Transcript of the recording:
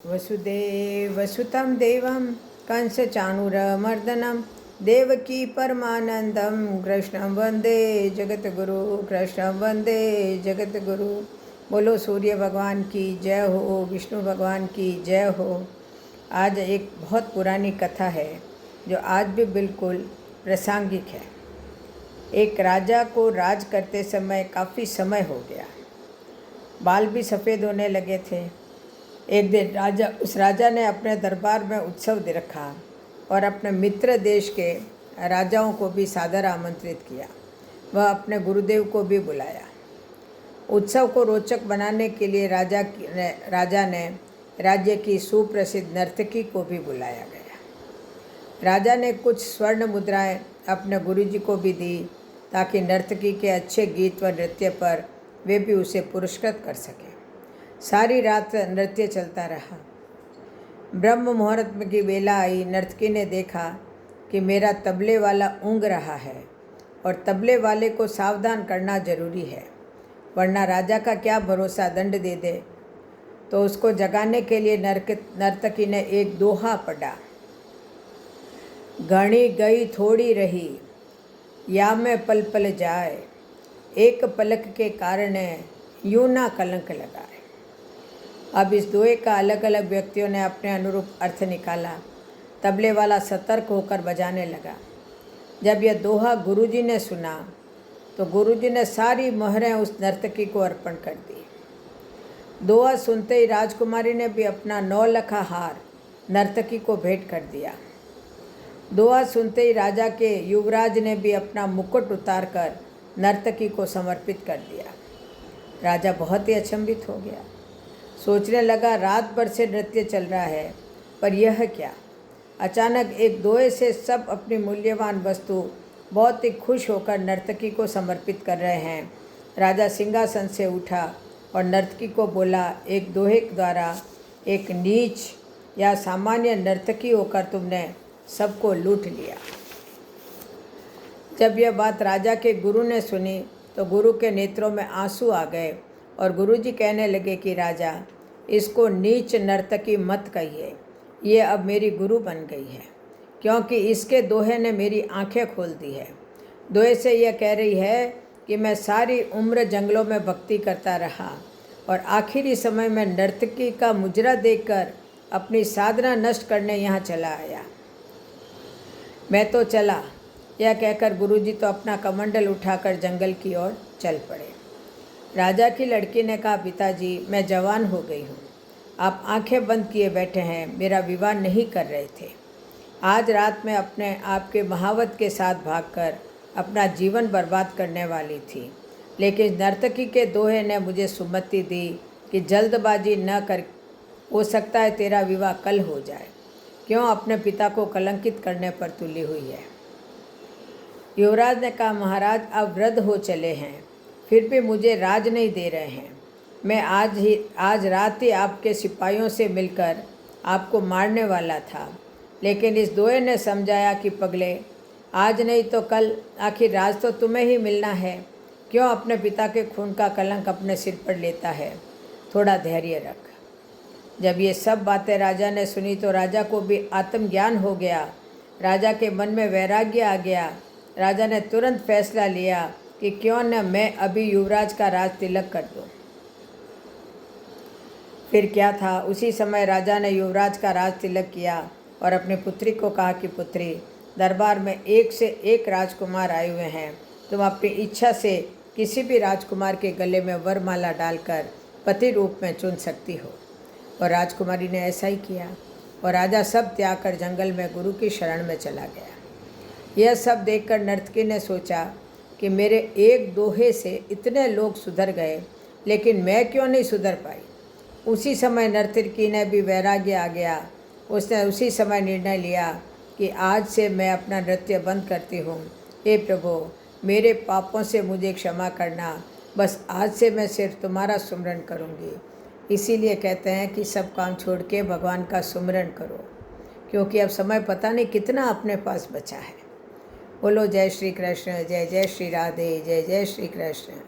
वसुदेवसुतं देवं कंसचाणूरमर्दनं देवकी परमानंदं कृष्णं वंदे जगतगुरु कृष्णं वंदे जगतगुरु। बोलो सूर्य भगवान की जय हो, विष्णु भगवान की जय हो। आज एक बहुत पुरानी कथा है जो आज भी बिल्कुल प्रासंगिक है। एक राजा को राज करते समय काफ़ी समय हो गया, बाल भी सफ़ेद होने लगे थे। एक दिन उस राजा ने अपने दरबार में उत्सव दे रखा और अपने मित्र देश के राजाओं को भी सादर आमंत्रित किया। वह अपने गुरुदेव को भी बुलाया। उत्सव को रोचक बनाने के लिए राजा ने राज्य की सुप्रसिद्ध नर्तकी को भी बुलाया गया। राजा ने कुछ स्वर्ण मुद्राएं अपने गुरुजी को भी दी ताकि नर्तकी के अच्छे गीत व नृत्य पर वे भी उसे पुरस्कृत कर सकें। सारी रात नृत्य चलता रहा। ब्रह्म मुहूर्त की बेला आई। नर्तकी ने देखा कि मेरा तबले वाला ऊँग रहा है और तबले वाले को सावधान करना जरूरी है, वरना राजा का क्या भरोसा दंड दे दे। तो उसको जगाने के लिए नर्तकी ने एक दोहा पढ़ा। घणी गई थोड़ी रही, या में पल पल जाए, एक पलक के कारण यूं ना कलंक लगाए। अब इस दोहे का अलग अलग व्यक्तियों ने अपने अनुरूप अर्थ निकाला। तबले वाला सतर्क होकर बजाने लगा। जब यह दोहा गुरुजी ने सुना तो गुरुजी ने सारी मोहरें उस नर्तकी को अर्पण कर दी। दोहा सुनते ही राजकुमारी ने भी अपना 9 लखा हार नर्तकी को भेंट कर दिया। दोहा सुनते ही राजा के युवराज ने भी अपना मुकुट उतारकर नर्तकी को समर्पित कर दिया। राजा बहुत ही अचंभित हो गया। सोचने लगा, रात भर से नृत्य चल रहा है, पर यह क्या? अचानक एक दोहे से सब अपनी मूल्यवान वस्तु बहुत ही खुश होकर नर्तकी को समर्पित कर रहे हैं। राजा सिंहासन से उठा और नर्तकी को बोला, एक दोहे द्वारा एक नीच या सामान्य नर्तकी होकर तुमने सबको लूट लिया। जब यह बात राजा के गुरु ने सुनी तो गुरु के नेत्रों में आंसू आ गए और गुरुजी कहने लगे कि राजा, इसको नीच नर्तकी मत कहिए, ये अब मेरी गुरु बन गई है, क्योंकि इसके दोहे ने मेरी आंखें खोल दी है। दोहे से यह कह रही है कि मैं सारी उम्र जंगलों में भक्ति करता रहा और आखिरी समय में नर्तकी का मुजरा देखकर अपनी साधना नष्ट करने यहाँ चला आया। मैं तो चला, यह कहकर गुरुजी तो अपना कमंडल उठाकर जंगल की ओर चल पड़े। राजा की लड़की ने कहा, पिताजी, मैं जवान हो गई हूँ, आप आंखें बंद किए बैठे हैं, मेरा विवाह नहीं कर रहे थे। आज रात में अपने आपके महावत के साथ भागकर अपना जीवन बर्बाद करने वाली थी, लेकिन नर्तकी के दोहे ने मुझे सुमति दी कि जल्दबाजी न कर, हो सकता है तेरा विवाह कल हो जाए। क्यों अपने पिता को कलंकित करने पर तुली हुई है? युवराज ने कहा, महाराज, अब वृद्ध हो चले हैं, फिर भी मुझे राज नहीं दे रहे हैं। मैं आज रात ही आपके सिपाहियों से मिलकर आपको मारने वाला था, लेकिन इस दोहे ने समझाया कि पगले, आज नहीं तो कल आखिर राज तो तुम्हें ही मिलना है। क्यों अपने पिता के खून का कलंक अपने सिर पर लेता है? थोड़ा धैर्य रख। जब ये सब बातें राजा ने सुनी तो राजा को भी आत्मज्ञान हो गया। राजा के मन में वैराग्य आ गया। राजा ने तुरंत फैसला लिया कि क्यों न मैं अभी युवराज का राज तिलक कर दूं। फिर क्या था, उसी समय राजा ने युवराज का राज तिलक किया और अपनी पुत्री को कहा कि पुत्री, दरबार में एक से एक राजकुमार आए हुए हैं, तुम अपनी इच्छा से किसी भी राजकुमार के गले में वरमाला डालकर पति रूप में चुन सकती हो। और राजकुमारी ने ऐसा ही किया और राजा सब त्याग कर जंगल में गुरु की शरण में चला गया। यह सब देखकर नर्तकी ने सोचा कि मेरे एक दोहे से इतने लोग सुधर गए, लेकिन मैं क्यों नहीं सुधर पाई। उसी समय नर्तकी ने भी वैराग्य आ गया। उसने उसी समय निर्णय लिया कि आज से मैं अपना नृत्य बंद करती हूँ। हे प्रभु, मेरे पापों से मुझे क्षमा करना, बस आज से मैं सिर्फ तुम्हारा सुमरन करूँगी। इसीलिए कहते हैं कि सब काम छोड़ के भगवान का सुमरन करो, क्योंकि अब समय पता नहीं कितना अपने पास बचा है। बोलो जय श्री कृष्ण, जय जय श्री राधे, जय जय श्री कृष्ण।